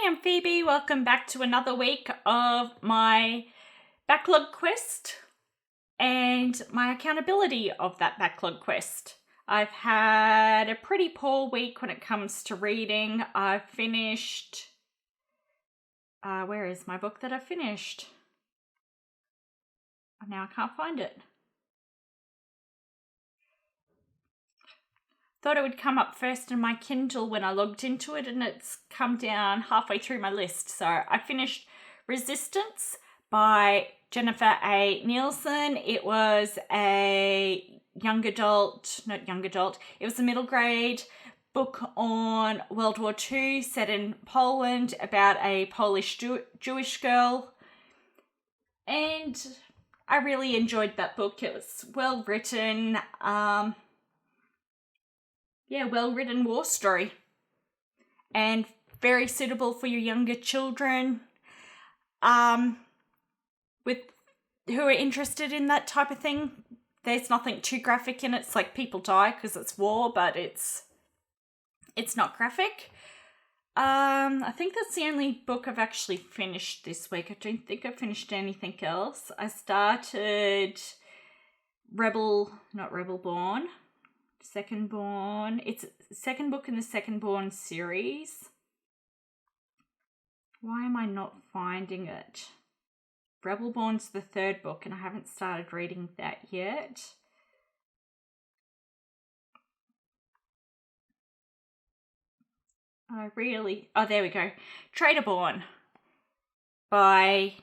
Hi, I'm Phoebe. Welcome back to another week of my backlog quest and my accountability of that backlog quest. I've had a pretty poor week when it comes to reading. I've finished... where is my book that I finished? Now I can't find it. Thought it would come up first in my Kindle when I logged into it, and it's come down halfway through my list. So I finished Resistance by Jennifer A. Nielsen. It was it was a middle grade book on World War II set in Poland about a Polish Jewish girl. And I really enjoyed that book. It was well written. Well-written war story. And very suitable for your younger children. With who are interested in that type of thing. There's nothing too graphic in it. It's like people die because it's war, but it's not graphic. I think that's the only book I've actually finished this week. I don't think I finished anything else. I started Secondborn. It's the second book in the Secondborn series. Why am I not finding it? Rebelborn's the third book and I haven't started reading that yet. There we go. Traderborn by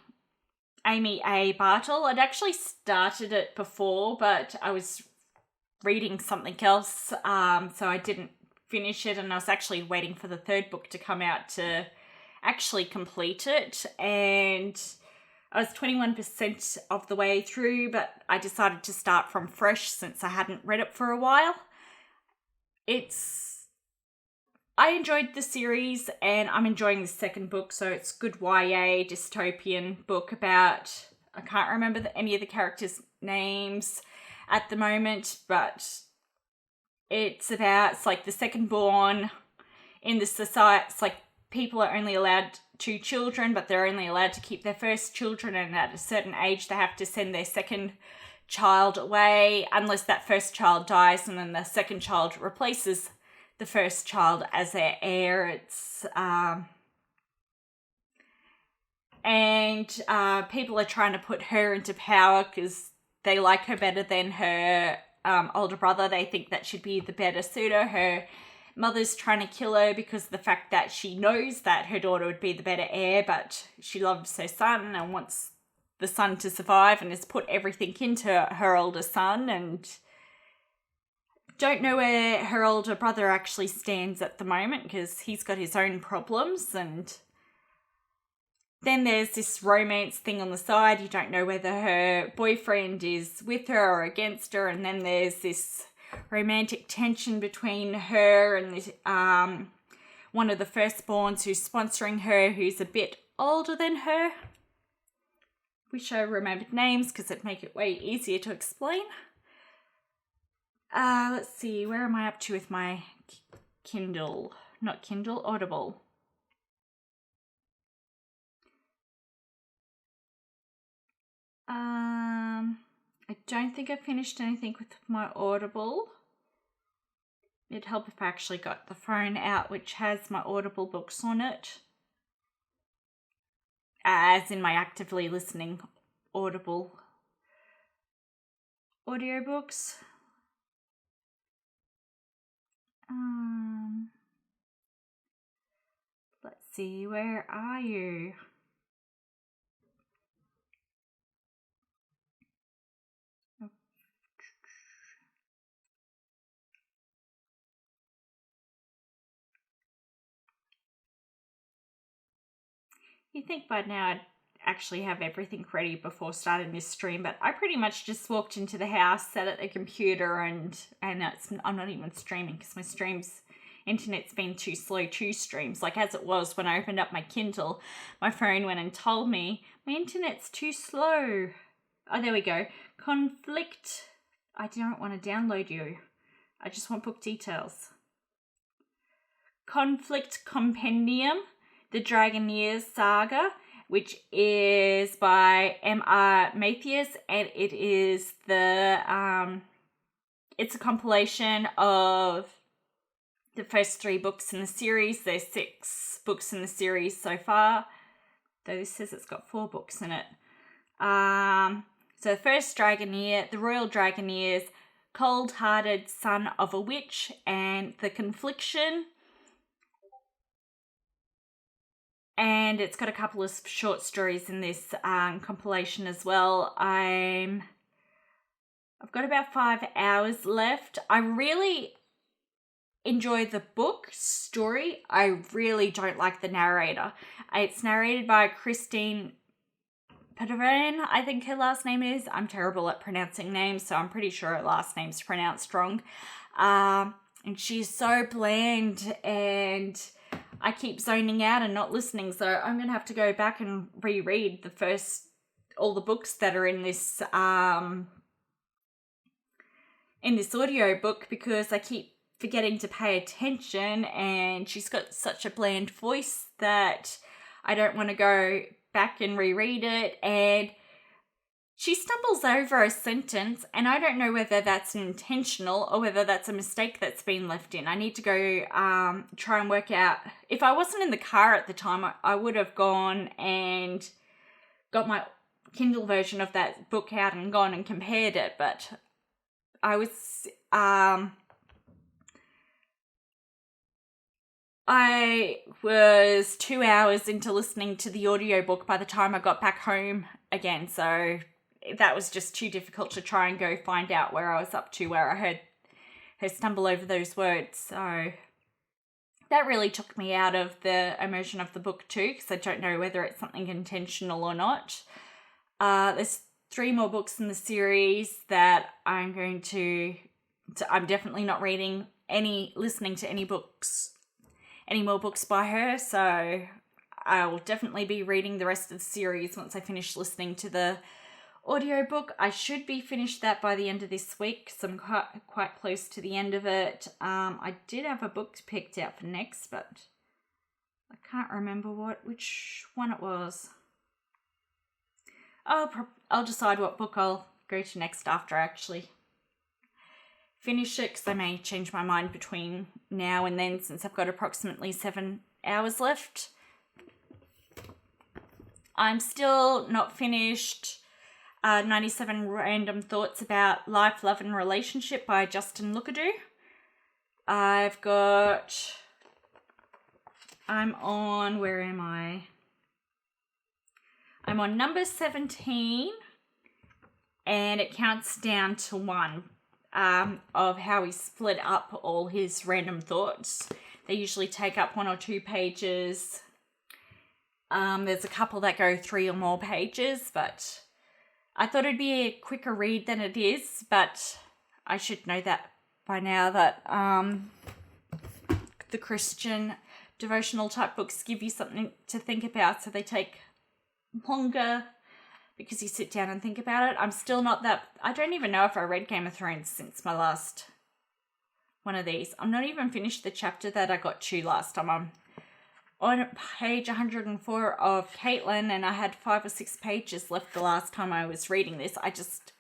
Amy A. Bartle. I'd actually started it before, but I was reading something else, so I didn't finish it, and I was actually waiting for the third book to come out to actually complete it, and I was 21% of the way through, but I decided to start from fresh since I hadn't read it for a while. I enjoyed the series, and I'm enjoying the second book, so it's good YA dystopian book about, I can't remember any of the characters' names at the moment, but it's like the Secondborn in the society. It's like people are only allowed 2 children, but they're only allowed to keep their first children, and at a certain age they have to send their second child away unless that first child dies, and then the second child replaces the first child as their heir. People are trying to put her into power because they like her better than her older brother. They think that should be the better suitor. Her mother's trying to kill her because of the fact that she knows that her daughter would be the better heir, but she loves her son and wants the son to survive and has put everything into her older son, and don't know where her older brother actually stands at the moment because he's got his own problems. And then there's this romance thing on the side. You don't know whether her boyfriend is with her or against her. And then there's this romantic tension between her and one of the firstborns who's sponsoring her, who's a bit older than her. Wish I remembered names because it'd make it way easier to explain. Let's see, where am I up to with my Audible. I don't think I finished anything with my Audible. It'd help if I actually got the phone out, which has my Audible books on it. As in my actively listening Audible audiobooks. Let's see, where are you? You'd think by now I'd actually have everything ready before starting this stream, but I pretty much just walked into the house, sat at the computer, and I'm not even streaming because my internet's been too slow to stream. Like as it was when I opened up my Kindle, my phone went and told me my internet's too slow. Oh, there we go. Conflict. I don't want to download you. I just want book details. Conflict Compendium. The Dragoneer Saga, which is by M.R. Mathias, and it is it's a compilation of the first 3 books in the series. There's 6 books in the series so far, though this says it's got 4 books in it. So the first Dragoneer, the Royal Dragoneers, Cold-Hearted Son of a Witch, and The Confliction. And it's got a couple of short stories in this compilation as well. I've got about 5 hours left. I really enjoy the book story. I really don't like the narrator. It's narrated by Christine Padavan, I think her last name is. I'm terrible at pronouncing names, so I'm pretty sure her last name's pronounced wrong. And she's so bland, and I keep zoning out and not listening, so I'm going to have to go back and reread all the books that are in this audio book, because I keep forgetting to pay attention, and she's got such a bland voice that I don't want to go back and reread it, and she stumbles over a sentence, and I don't know whether that's intentional or whether that's a mistake that's been left in. I need to go try and work out. If I wasn't in the car at the time, I would have gone and got my Kindle version of that book out and gone and compared it, but I was 2 hours into listening to the audiobook by the time I got back home again, so that was just too difficult to try and go find out where I was up to, where I heard her stumble over those words. So that really took me out of the immersion of the book too, because I don't know whether it's something intentional or not. There's 3 more books in the series that I'm definitely not listening to any more books by her, so I'll definitely be reading the rest of the series once I finish listening to the audiobook. I should be finished that by the end of this week, so I'm quite close to the end of it. I did have a book picked out for next, but I can't remember which one it was. I'll decide what book I'll go to next after I actually finish it, because I may change my mind between now and then, since I've got approximately 7 hours left. I'm still not finished 97 Random Thoughts About Life, Love and Relationship by Justin Lookadoo. Where am I? I'm on number 17, and it counts down to 1. Of how he split up all his random thoughts. They usually take up 1 or 2 pages. There's a couple that go 3 or more pages, but I thought it'd be a quicker read than it is, but I should know that by now that the Christian devotional type books give you something to think about, so they take longer because you sit down and think about it. I'm still not that... I don't even know if I read Game of Thrones since my last one of these. I'm not even finished the chapter that I got to last time. I'm on page 104 of Caitlin, and I had 5 or 6 pages left the last time I was reading this. I just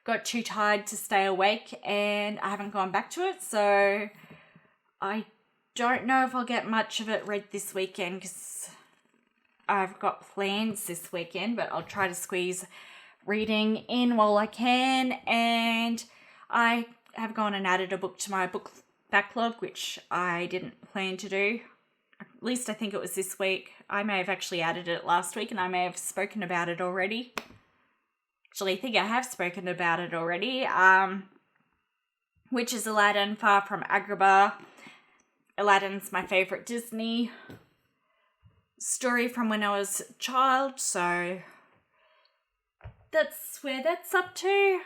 got too tired to stay awake, and I haven't gone back to it, so I don't know if I'll get much of it read this weekend, because I've got plans this weekend, but I'll try to squeeze reading in while I can. And I have gone and added a book to my book backlog, which I didn't plan to do. At least I think it was this week. I may have actually added it last week, and I may have spoken about it already. Actually, I think I have spoken about it already. Which is Aladdin, Far From Agrabah. Aladdin's my favourite Disney story from when I was a child, so that's where that's up to.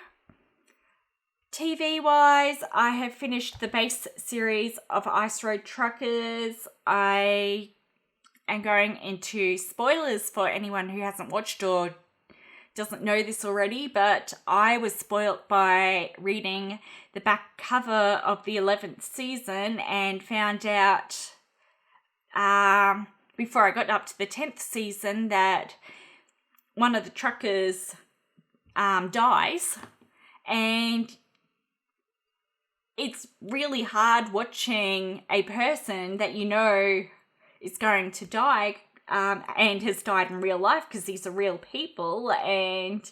TV-wise, I have finished the base series of Ice Road Truckers. I am going into spoilers for anyone who hasn't watched or doesn't know this already, but I was spoilt by reading the back cover of the 11th season and found out before I got up to the 10th season that one of the truckers dies, and it's really hard watching a person that you know is going to die and has died in real life, because these are real people, and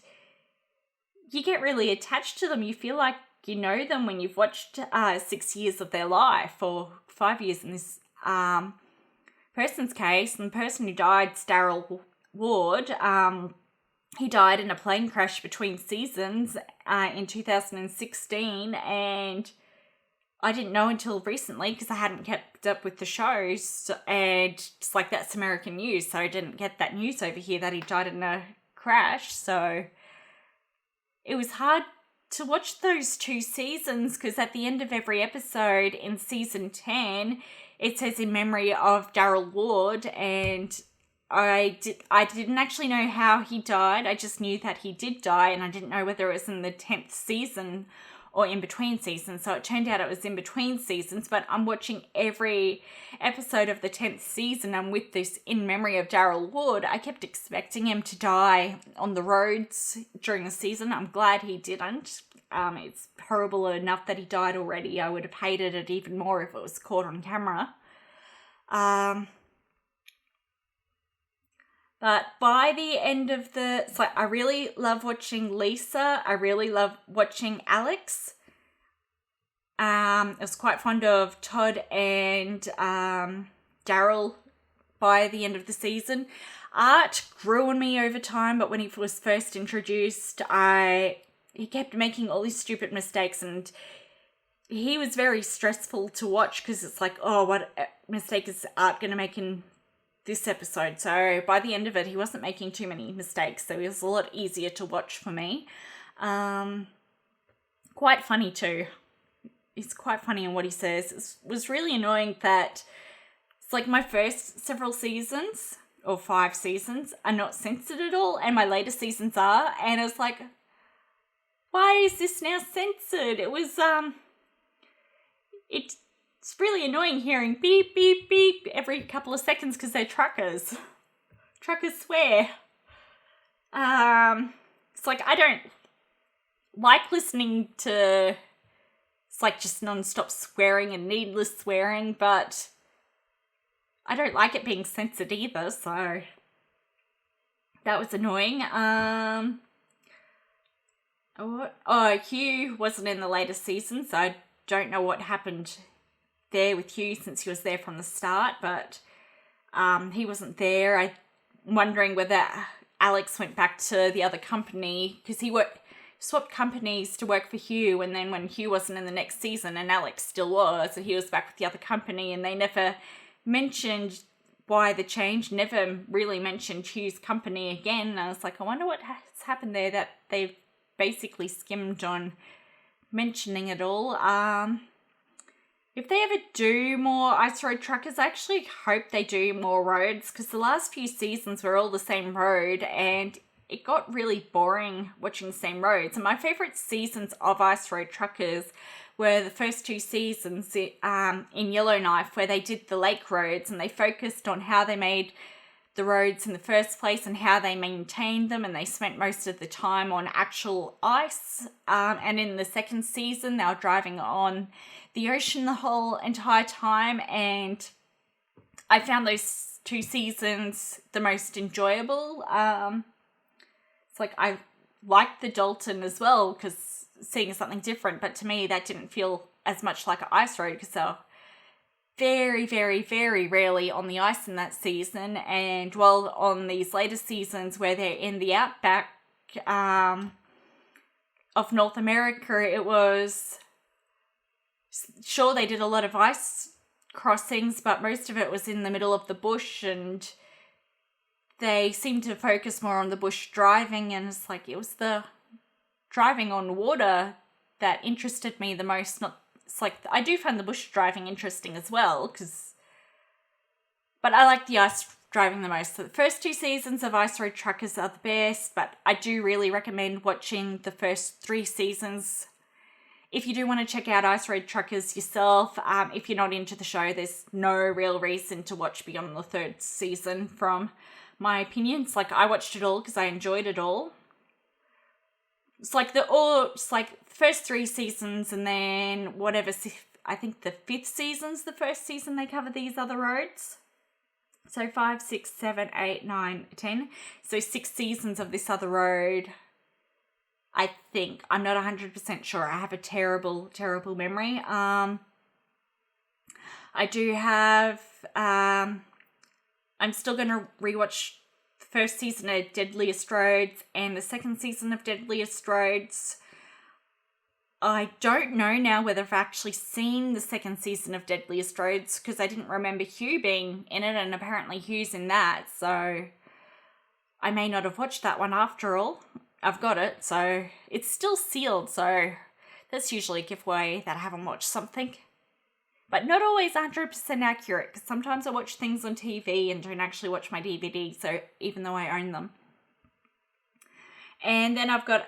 you get really attached to them. You feel like you know them when you've watched 6 years of their life, or 5 years in this person's case. And the person who died, Daryl Ward, he died in a plane crash between seasons in 2016, and I didn't know until recently because I hadn't kept up with the shows, and just like that's American news, so I didn't get that news over here that he died in a crash. So it was hard to watch those 2 seasons, because at the end of every episode in season 10, it says in memory of Daryl Ward, and I didn't actually know how he died. I just knew that he did die, and I didn't know whether it was in the 10th season or in between seasons. So it turned out it was in between seasons, but I'm watching every episode of the 10th season, and with this in memory of Daryl Ward, I kept expecting him to die on the roads during the season. I'm glad he didn't. It's horrible enough that he died already. I would have hated it even more if it was caught on camera. But by the end of it's like I really love watching Lisa. I really love watching Alex. I was quite fond of Todd and Daryl by the end of the season. Art grew on me over time, but when he was first introduced, he kept making all these stupid mistakes, and he was very stressful to watch, because it's like, oh, what mistake is Art going to make in this episode? So by the end of it, he wasn't making too many mistakes, so it was a lot easier to watch for me. Quite funny too. He's quite funny in what he says. It was really annoying that it's like my first several seasons, or 5 seasons, are not censored at all, and my later seasons are, and it's like, why is this now censored? It was it's really annoying hearing beep, beep, beep every couple of seconds, because they're truckers. Truckers swear. It's like, I don't like listening to, it's like just non-stop swearing and needless swearing, but I don't like it being censored either, so that was annoying. Hugh wasn't in the latest season, so I don't know what happened there with Hugh, since he was there from the start, but he wasn't there. I'm wondering whether Alex went back to the other company, because he swapped companies to work for Hugh, and then when Hugh wasn't in the next season and Alex still was, so he was back with the other company, and they never mentioned why the change, never really mentioned Hugh's company again. And I was like, I wonder what has happened there that they've basically skimmed on mentioning it all. If they ever do more Ice Road Truckers, I actually hope they do more roads, because the last few seasons were all the same road, and it got really boring watching the same roads. And my favourite seasons of Ice Road Truckers were the first 2 seasons in Yellowknife, where they did the lake roads, and they focused on how they made the roads in the first place and how they maintained them, and they spent most of the time on actual ice. And in the second season, they were driving on the ocean the whole entire time, and I found those 2 seasons the most enjoyable. It's like I liked the Dalton as well, because seeing something different, but to me that didn't feel as much like an ice road, because they're very, very, very rarely on the ice in that season. And while on these later seasons where they're in the outback of North America, it was, sure, they did a lot of ice crossings, but most of it was in the middle of the bush, and they seemed to focus more on the bush driving, and it's like, it was the driving on water that interested me the most. It's like, I do find the bush driving interesting as well, but I like the ice driving the most. So the first 2 seasons of Ice Road Truckers are the best, but I do really recommend watching the first 3 seasons if you do want to check out Ice Road Truckers yourself, if you're not into the show, there's no real reason to watch beyond the 3rd season from my opinions. Like, I watched it all because I enjoyed it all. It's like first 3 seasons, and then whatever, I think the 5th season's the first season they cover these other roads. So 5, 6, 7, 8, 9, 10. So 6 seasons of this other road, I think. I'm not 100% sure. I have a terrible, terrible memory. I do have, I'm still going to rewatch the first season of Deadliest Roads and the 2nd season of Deadliest Roads. I don't know now whether I've actually seen the 2nd season of Deadliest Roads, because I didn't remember Hugh being in it, and apparently Hugh's in that, so I may not have watched that one after all. I've got it, so it's still sealed, so that's usually a giveaway that I haven't watched something. But not always 100% accurate, because sometimes I watch things on TV and don't actually watch my DVD, so even though I own them. And then I've got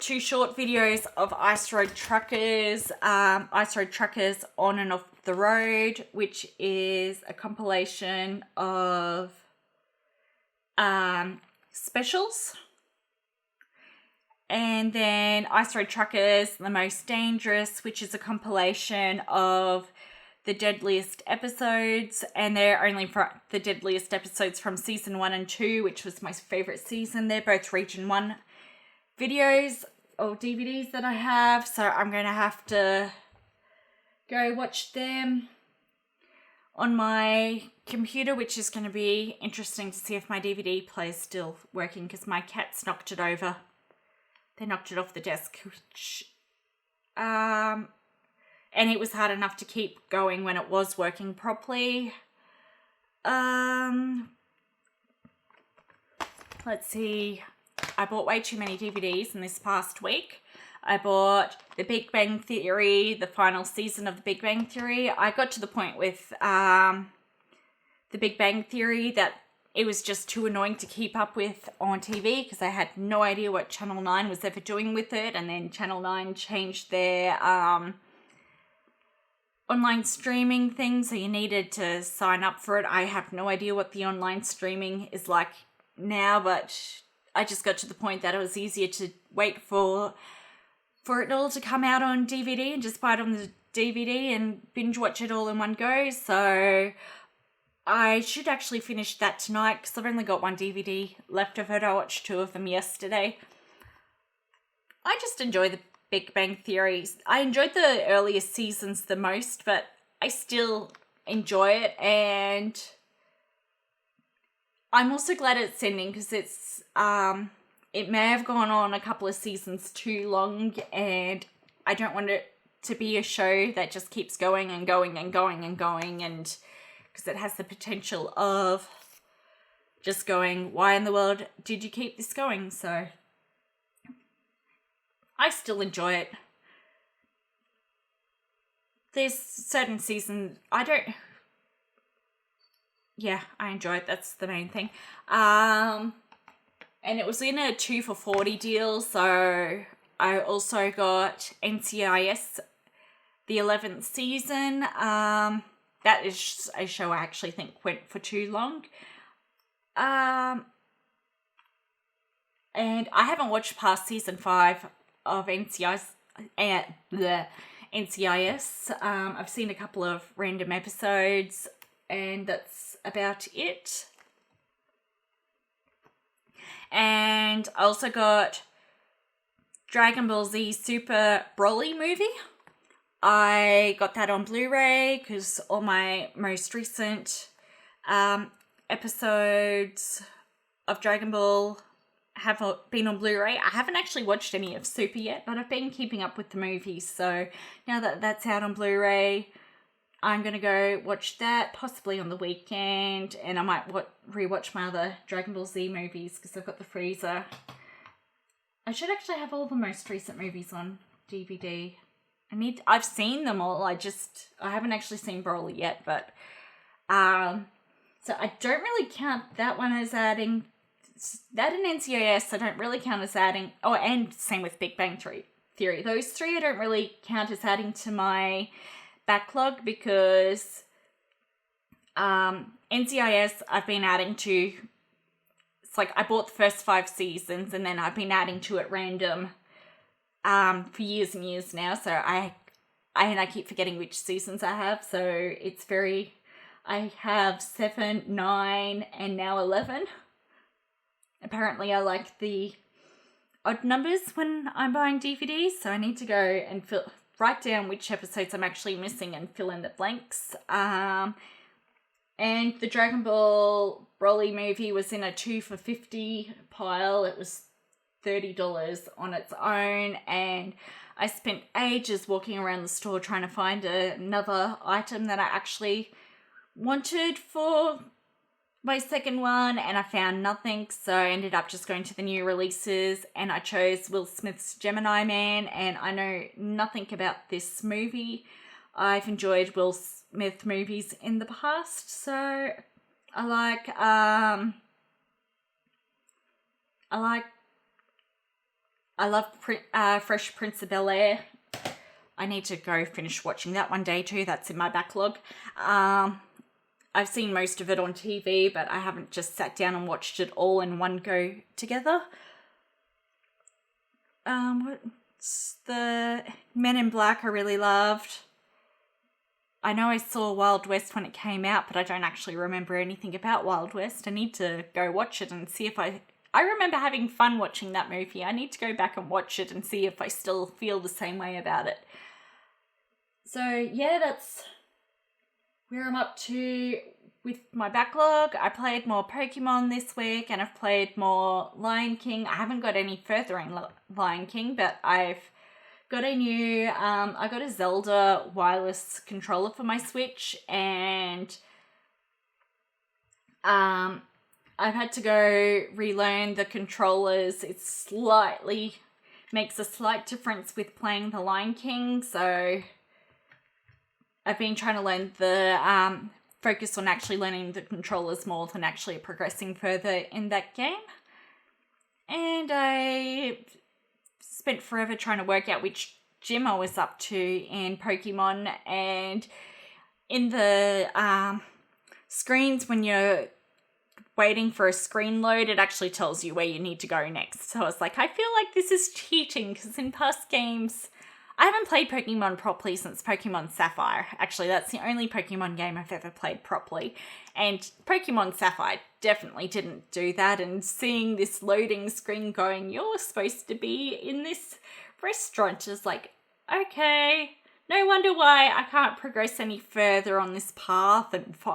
2 short videos of Ice Road Truckers, Ice Road Truckers On and Off the Road, which is a compilation of specials. And then Ice Road Truckers, The Most Dangerous, which is a compilation of the deadliest episodes, and they're only for the deadliest episodes from season 1 and 2, which was my favourite season. They're both Region 1 videos or DVDs that I have, so I'm going to have to go watch them on my computer, which is going to be interesting to see if my DVD player's still working, because my cats knocked it over. They knocked it off the desk, which, and it was hard enough to keep going when it was working properly. Let's see. I bought way too many DVDs in this past week. I bought The Big Bang Theory, the final season of The Big Bang Theory. I got to the point with The Big Bang Theory that it was just too annoying to keep up with on TV, because I had no idea what Channel 9 was ever doing with it. And then Channel 9 changed their online streaming thing, so you needed to sign up for it. I have no idea what the online streaming is like now, but I just got to the point that it was easier to wait for it all to come out on DVD and just buy it on the DVD and binge watch it all in one go. So I should actually finish that tonight, because I've only got 1 DVD left of it. I watched 2 of them yesterday. I just enjoy The Big Bang Theory. I enjoyed the earliest seasons the most, but I still enjoy it, and I'm also glad it's ending, because it's it may have gone on a couple of seasons too long, and I don't want it to be a show that just keeps going and going and going and going, and because it has the potential of just going, why in the world did you keep this going? So I still enjoy it. There's certain seasons I enjoy it. That's the main thing. And it was in a 2 for $40 deal, so I also got NCIS, the 11th season. That is a show I actually think went for too long. And I haven't watched past season 5 of NCIS. I've seen a couple of random episodes, and that's about it. And I also got Dragon Ball Z Super Broly movie. I got that on Blu-ray because all my most recent episodes of Dragon Ball have been on Blu-ray. I haven't actually watched any of Super yet, but I've been keeping up with the movies. So now that that's out on Blu-ray, I'm going to go watch that, possibly on the weekend, and I might rewatch my other Dragon Ball Z movies because I've got the freezer. I should actually have all the most recent movies on DVD. I've seen them all, I haven't actually seen Broly yet, but, so I don't really count that one as adding that and NCIS I don't really count as adding. Oh, and same with Big Bang Theory. Those three I don't really count as adding to my backlog because NCIS I've been adding to. It's like I bought the first 5 seasons and then I've been adding to it random for years and years now. So I keep forgetting which seasons I have. So it's very. I have 7, 9, and now 11. Apparently I like the odd numbers when I'm buying DVDs, so I need to go and write down which episodes I'm actually missing and fill in the blanks. And the Dragon Ball Broly movie was in a 2 for $50 pile. It was $30 on its own, and I spent ages walking around the store trying to find another item that I actually wanted for my second one, and I found nothing, so I ended up just going to the new releases, and I chose Will Smith's Gemini Man, and I know nothing about this movie. I've enjoyed Will Smith movies in the past, so I love Fresh Prince of Bel-Air. I need to go finish watching that one day too. That's in my backlog. I've seen most of it on TV, but I haven't just sat down and watched it all in one go together. What's the Men in Black I really loved. I know I saw Wild West when it came out, but I don't actually remember anything about Wild West. I need to go watch it and see if I remember having fun watching that movie. I need to go back and watch it and see if I still feel the same way about it. So yeah, that's where I'm up to with my backlog. I played more Pokemon this week and I've played more Lion King. I haven't got any further in Lion King, but I've got a new, I got a Zelda wireless controller for my Switch, and I've had to go relearn the controllers. It makes a slight difference with playing the Lion King, so I've been trying to learn the, focus on actually learning the controllers more than actually progressing further in that game. And I spent forever trying to work out which gym I was up to in Pokemon, and in the screens when you're waiting for a screen load, it actually tells you where you need to go next. So I was like, I feel like this is cheating, because in past games, I haven't played Pokemon properly since Pokemon Sapphire. Actually, that's the only Pokemon game I've ever played properly. And Pokemon Sapphire definitely didn't do that. And seeing this loading screen going, you're supposed to be in this restaurant, is like, okay, no wonder why I can't progress any further on this path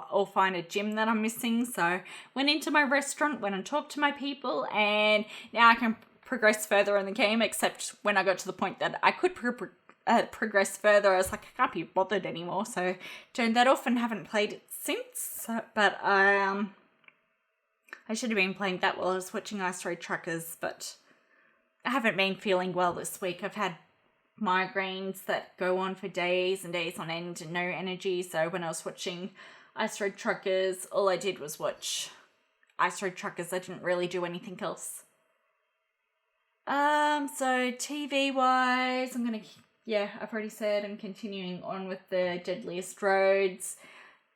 or find a gym that I'm missing. So went into my restaurant, went and talked to my people, and now I can progress further in the game, except when I got to the point that I could progress further, I was like, I can't be bothered anymore, so turned that off and haven't played it since. But I should have been playing that while I was watching Ice Road Truckers, but I haven't been feeling well this week. I've had migraines that go on for days and days on end and no energy, so when I was watching Ice Road Truckers, all I did was watch Ice Road Truckers. I didn't really do anything else. So TV-wise, I've already said I'm continuing on with the Deadliest Roads,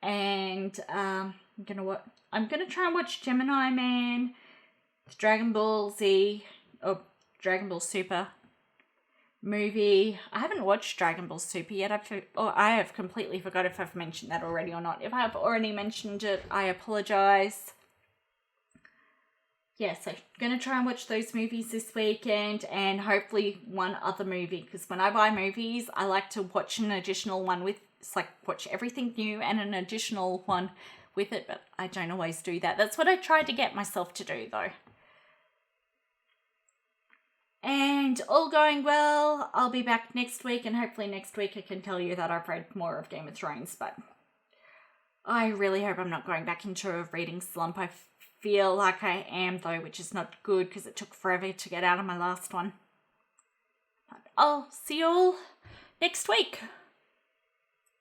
and I'm gonna try and watch Gemini Man, the Dragon Ball Z, or Dragon Ball Super movie. I haven't watched Dragon Ball Super yet. I have completely forgot if I've mentioned that already or not. If I have already mentioned it, I apologize. Yeah, so I'm going to try and watch those movies this weekend, and hopefully one other movie, because when I buy movies, I like to watch an additional one watch everything new and an additional one with it, but I don't always do that. That's what I tried to get myself to do, though. And all going well, I'll be back next week, and hopefully next week I can tell you that I've read more of Game of Thrones, but I really hope I'm not going back into a reading slump. I feel like I am, though, which is not good because it took forever to get out of my last one. But I'll see you all next week.